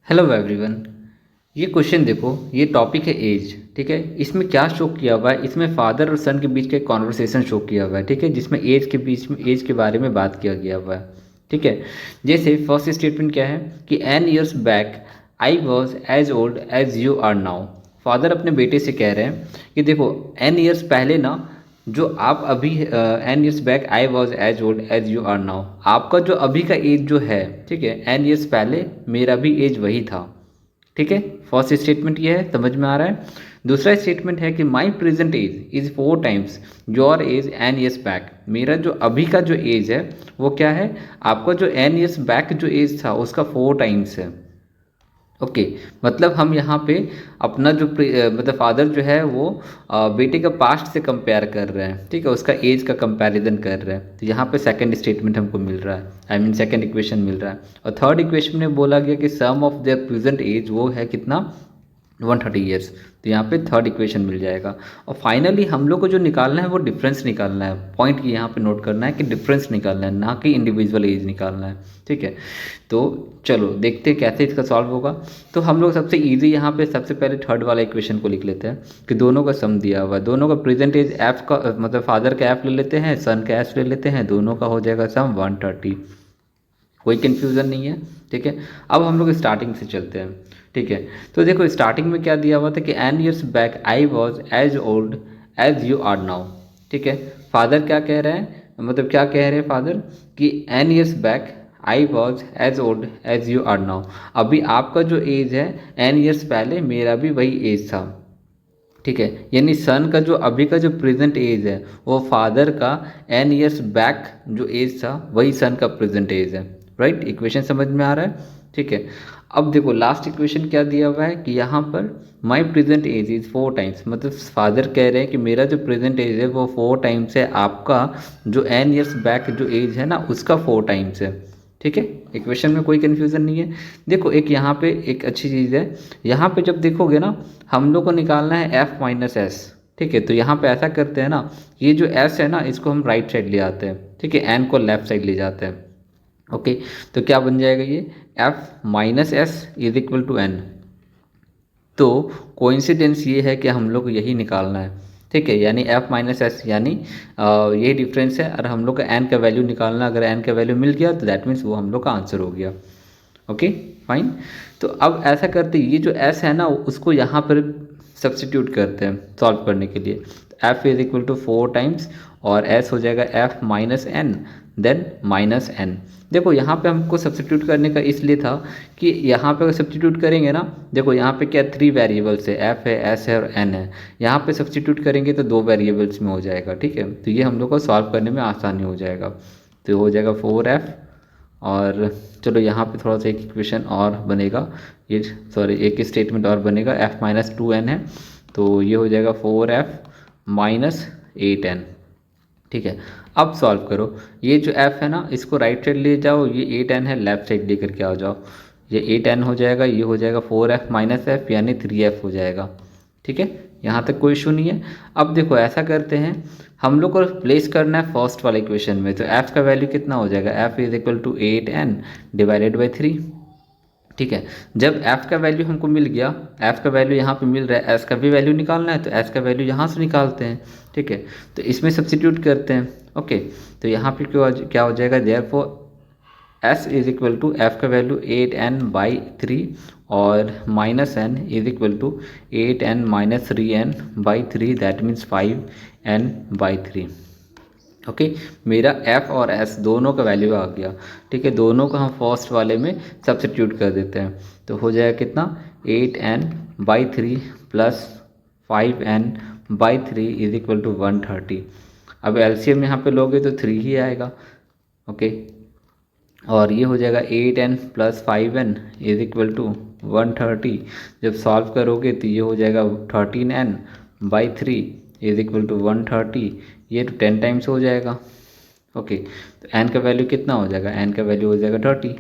Hello everyone. ये question देखो, ये टॉपिक है एज। ठीक है, इसमें क्या शो किया हुआ है, इसमें फादर और सन के बीच का कॉन्वर्सेशन शो किया हुआ है। ठीक है, जिसमें एज के बीच में एज के बारे में बात किया गया हुआ है। ठीक है, जैसे फर्स्ट स्टेटमेंट क्या है कि n years back I was as old as you are now. Father अपने बेटे से कह रहे हैं कि देखो, एन ईयर्स पहले ना, जो आप अभी n years back I was as old as you are now, आपका जो अभी का एज जो है, ठीक है, एन ईयर्स पहले मेरा भी एज वही था। ठीक है, फर्स्ट स्टेटमेंट ये है, समझ में आ रहा है। दूसरा स्टेटमेंट है कि my present age is 4 times your age n years back. मेरा जो अभी का जो एज है वो क्या है, आपका जो एन ईयर्स बैक जो एज था उसका 4 टाइम्स है। ओके, मतलब हम यहाँ पे अपना जो मतलब फादर जो है वो बेटे का पास्ट से कंपेयर कर रहे हैं। ठीक है, उसका एज का कंपैरिजन कर रहे हैं, तो यहाँ पे सेकंड स्टेटमेंट हमको मिल रहा है, आई मीन सेकंड इक्वेशन मिल रहा है। और थर्ड इक्वेशन में बोला गया कि सम ऑफ देयर प्रेजेंट एज वो है कितना, 130 ईयर्स। तो यहाँ पे थर्ड इक्वेशन मिल जाएगा। और फाइनली हम लोग को जो निकालना है वो डिफरेंस निकालना है। पॉइंट की यहाँ पे नोट करना है कि डिफरेंस निकालना है, ना कि इंडिविजुअल एज निकालना है। ठीक है, तो चलो देखते हैं कैसे इसका सॉल्व होगा। तो हम लोग सबसे इजी यहाँ पे सबसे पहले थर्ड वाला इक्वेशन को लिख लेते हैं कि दोनों का सम दिया हुआ है, दोनों का प्रेजेंट एज एफ का मतलब फादर का एफ ले लेते हैं, सन का एफ ले लेते हैं, दोनों का हो जाएगा सम 130। कोई कन्फ्यूज़न नहीं है। ठीक है, अब हम लोग स्टार्टिंग से चलते हैं। ठीक है, तो देखो स्टार्टिंग में क्या दिया हुआ था कि n years back I was as old as you are now. ठीक है, फादर क्या कह रहे हैं, मतलब क्या कह रहे हैं फादर कि n years back I was as old as you are now. अभी आपका जो एज है एन ईयर्स पहले मेरा भी वही एज था। ठीक है, यानी सन का जो अभी का जो प्रेजेंट एज है वो फादर का एन ईयर्स बैक जो एज था वही सन का प्रेजेंट एज है। राइट, इक्वेशन समझ में आ रहा है। ठीक है, अब देखो लास्ट इक्वेशन क्या दिया हुआ है कि यहाँ पर my present age is 4 times, मतलब फादर कह रहे हैं कि मेरा जो प्रेजेंट एज है वो 4 टाइम्स है आपका जो एन ईयर्स बैक जो एज है ना उसका 4 टाइम्स है। ठीक है, इक्वेशन में कोई कन्फ्यूज़न नहीं है। देखो एक यहाँ पे एक अच्छी चीज़ है, यहाँ पे जब देखोगे ना हम लोग को निकालना है एफ माइनस एस। ठीक है, तो यहाँ पे ऐसा करते हैं ना, ये जो एस है ना इसको हम राइट साइड ले आते हैं। ठीक है, एन को लेफ्ट साइड ले जाते हैं। ओके, तो क्या बन जाएगा ये f minus s is equal to n. तो कोइंसिडेंस ये है कि हम लोग को यही निकालना है। ठीक है, यानी f माइनस एस यानी यही डिफरेंस है, और हम लोग का n का वैल्यू निकालना, अगर n का वैल्यू मिल गया तो दैट मीन्स वो हम लोग का आंसर हो गया। Okay fine. तो अब ऐसा करते ये जो s है ना उसको यहाँ पर सब्सटीट्यूट करते हैं सॉल्व करने के लिए। f is equal to 4 times और s हो जाएगा f minus n then minus n. देखो यहाँ पे हमको सब्सटीट्यूट करने का इसलिए था कि यहाँ पे अगर सब्सटीट्यूट करेंगे ना, देखो यहाँ पे क्या 3 वेरिएबल्स है, f है, s है और n है। यहाँ पे सब्सटीट्यूट करेंगे तो 2 वेरिएबल्स में हो जाएगा। ठीक है, तो ये हम लोग को सॉल्व करने में आसानी हो जाएगा। तो हो जाएगा 4f, और चलो यहाँ पे थोड़ा सा एक इक्वेशन और बनेगा, ये सॉरी एक स्टेटमेंट और बनेगा, f माइनस 2n है तो ये हो जाएगा 4f माइनस 8n। ठीक है, अब सॉल्व करो, ये जो f है ना इसको राइट साइड ले जाओ, ये 8n है लेफ्ट साइड लेकर के आ जाओ, ये 8n हो जाएगा, ये हो जाएगा 4f माइनस एफ यानी 3f हो जाएगा। ठीक है, यहाँ तक कोई इशू नहीं है। अब देखो ऐसा करते हैं, हम लोग को प्लेस करना है फर्स्ट वाले इक्वेशन में, तो f का वैल्यू कितना हो जाएगा, f is equal to 8n divided by 3। ठीक है, जब f का वैल्यू हमको मिल गया, f का वैल्यू यहाँ पे मिल रहा है, s का भी वैल्यू निकालना है तो s का वैल्यू यहाँ से निकालते हैं। ठीक है, तो इसमें सब्सटीट्यूट करते हैं। ओके, तो यहाँ पे क्या हो जाएगा, therefore s is equal to f का वैल्यू 8n बाई 3 और minus n is equal to 8n minus 3n by 3 that means 5n by 3। Okay, मेरा f और s दोनों का वैल्यू आ गया। ठीक है, दोनों को हम फर्स्ट वाले में सब्सटीट्यूट कर देते हैं, तो हो जाएगा कितना 8n by 3 plus 5n by 3 is equal to 130। अब एलसीएम यहाँ पे लोगे तो 3 ही आएगा। ओके, और ये हो जाएगा 8n plus 5n is equal to 130। जब सॉल्व करोगे तो ये हो जाएगा 13n by 3 is equal to 130, ये तो 10 टाइम्स हो जाएगा। ओके, तो n का वैल्यू कितना हो जाएगा, n का वैल्यू हो जाएगा 30।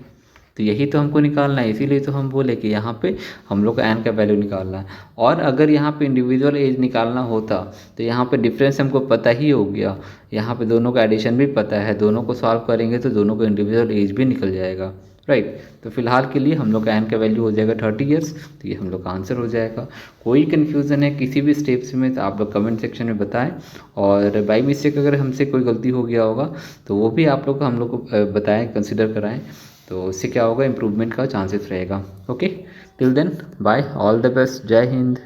तो यही तो हमको निकालना है, इसीलिए तो हम बोले कि यहाँ पे हम लोग को n का वैल्यू निकालना है। और अगर यहाँ पे इंडिविजुअल एज निकालना होता तो यहाँ पे डिफरेंस हमको पता ही हो गया, यहाँ पे दोनों का एडिशन भी पता है, दोनों को सॉल्व करेंगे तो दोनों को इंडिविजुअल एज भी निकल जाएगा। राइट। तो फिलहाल के लिए हम लोग का एन का वैल्यू हो जाएगा 30 ईयर्स, तो ये हम लोग का आंसर हो जाएगा। कोई कन्फ्यूज़न है किसी भी स्टेप्स में तो आप लोग कमेंट सेक्शन में बताएं, और बाई मिस्टेक अगर हमसे कोई गलती हो गया होगा तो वो भी आप लोग हम लोग को बताएं, कंसिडर कराएं, तो उससे क्या होगा, इम्प्रूवमेंट का चांसेस रहेगा। Okay, till then bye, all the best, जय हिंद।